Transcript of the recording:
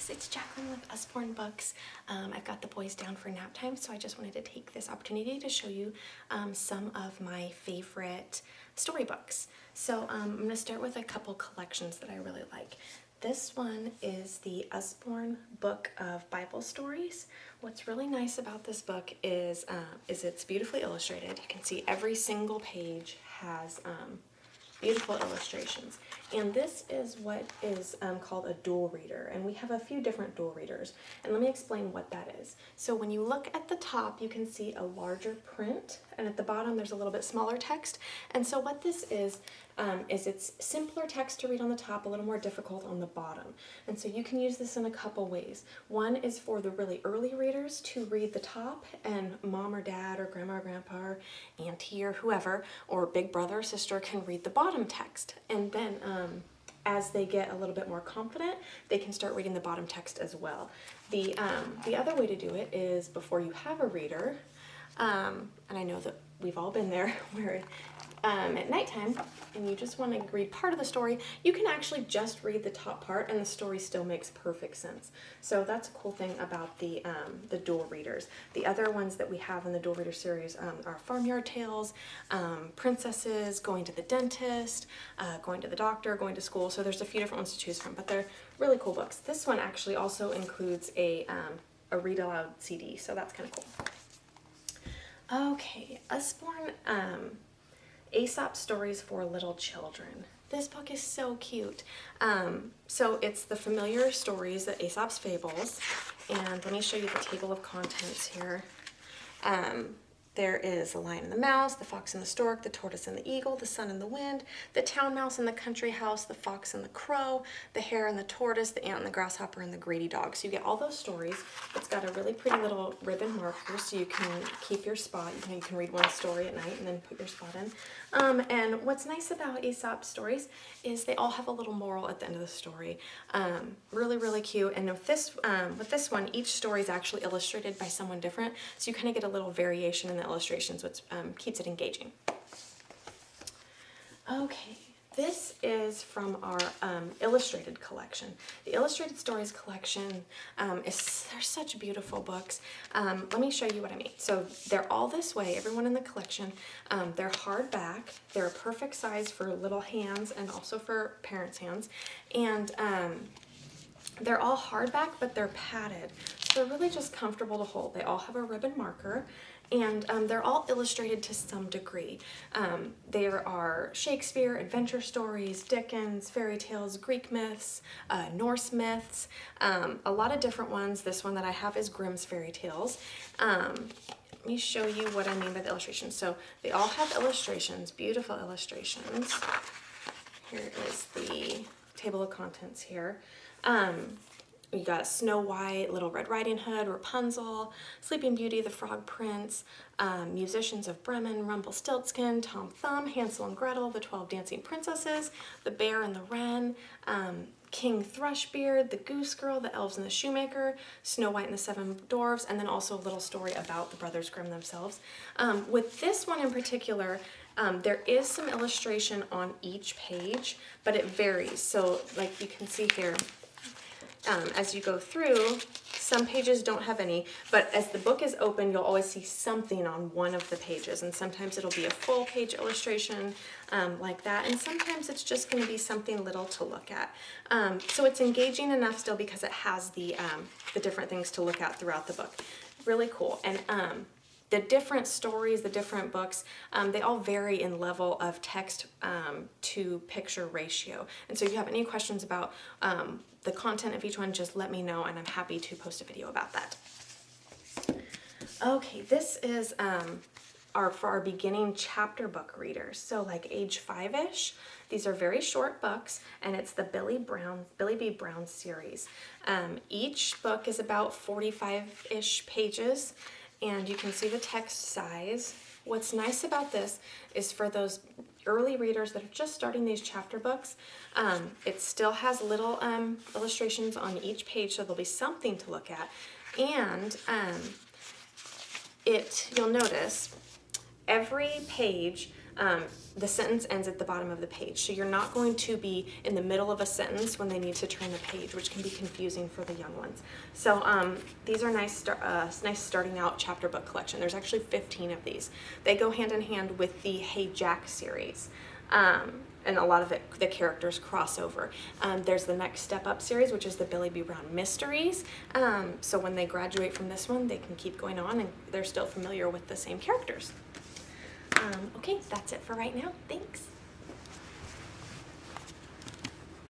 guys, it's Jaclyn with Usborne Books. I've got the boys down for nap time, so I just wanted to take this opportunity to show you some of my favorite storybooks. So I'm going to start with a couple collections that I really like. This one is the Usborne Book of Bible Stories. What's really nice about this book is it's beautifully illustrated. You can see every single page has beautiful illustrations. And this is what is called a dual reader, and we have a few different dual readers. And let me explain what that is. So when you look at the top, you can see a larger print, and at the bottom there's a little bit smaller text. And so what this is it's simpler text to read on the top, a little more difficult on the bottom. And so you can use this in a couple ways. One is for the really early readers to read the top, and mom or dad or grandma or grandpa or auntie or whoever, or big brother or sister can read the bottom text. And then as they get a little bit more confident, they can start reading the bottom text as well. The other way to do it is before you have a reader, and I know that we've all been there, where at nighttime and you just want to read part of the story, you can actually just read the top part and the story still makes perfect sense. So that's a cool thing about the dual readers. The other ones that we have in the dual reader series are Farmyard Tales, Princesses, Going to the Dentist, Going to the Doctor, Going to School. So there's a few different ones to choose from, but they're really cool books. This one actually also includes a read aloud CD, so that's kind of cool. Okay, Usborne Aesop Stories for Little Children. This book is so cute. So it's the familiar stories, the Aesop's fables, and let me show you the table of contents here. There is the lion and the mouse, the fox and the stork, the tortoise and the eagle, the sun and the wind, the town mouse and the country house, the fox and the crow, the hare and the tortoise, the ant and the grasshopper, and the grady dog. So you get all those stories. It's got a really pretty little ribbon marker so you can keep your spot. You can read one story at night and then put your spot in. And what's nice about Aesop stories is they all have a little moral at the end of the story. Really, really cute. And with this one, each story is actually illustrated by someone different, so you kind of get a little variation in the illustrations, which keeps it engaging. Okay, this is from our illustrated collection. The Illustrated Stories collection they're such beautiful books. Let me show you what I mean. So they're all this way, everyone in the collection. They're hardback. They're a perfect size for little hands and also for parents' hands. And they're all hardback, but they're padded. So they're really just comfortable to hold. They all have a ribbon marker. And they're all illustrated to some degree. There are Shakespeare, adventure stories, Dickens, fairy tales, Greek myths, Norse myths, a lot of different ones. This one that I have is Grimm's Fairy Tales. Let me show you what I mean by the illustrations. So they all have illustrations, beautiful illustrations. Here is the table of contents here. You got Snow White, Little Red Riding Hood, Rapunzel, Sleeping Beauty, The Frog Prince, Musicians of Bremen, Rumpelstiltskin, Tom Thumb, Hansel and Gretel, The 12 Dancing Princesses, The Bear and the Wren, King Thrushbeard, The Goose Girl, The Elves and the Shoemaker, Snow White and the Seven Dwarfs, and then also a little story about the Brothers Grimm themselves. With this one in particular, there is some illustration on each page, but it varies. So like you can see here, as you go through, some pages don't have any, but as the book is open, you'll always see something on one of the pages, and sometimes it'll be a full page illustration like that, and sometimes it's just going to be something little to look at. So it's engaging enough still because it has the different things to look at throughout the book. Really cool. And the different stories, the different books, they all vary in level of text to picture ratio. And so if you have any questions about the content of each one, just let me know and I'm happy to post a video about that. Okay, this is for our beginning chapter book readers. So like age 5-ish. These are very short books, and it's the Billy B. Brown series. Each book is about 45-ish pages, and you can see the text size. What's nice about this is for those early readers that are just starting these chapter books, it still has little illustrations on each page, so there'll be something to look at. And you'll notice every page the sentence ends at the bottom of the page. So you're not going to be in the middle of a sentence when they need to turn the page, which can be confusing for the young ones. So these are nice starting out chapter book collection. There's actually 15 of these. They go hand in hand with the Hey Jack series. And a lot of the characters cross over. There's the Next Step Up series, which is the Billy B. Brown Mysteries. So when they graduate from this one, they can keep going on and they're still familiar with the same characters. Okay, that's it for right now. Thanks.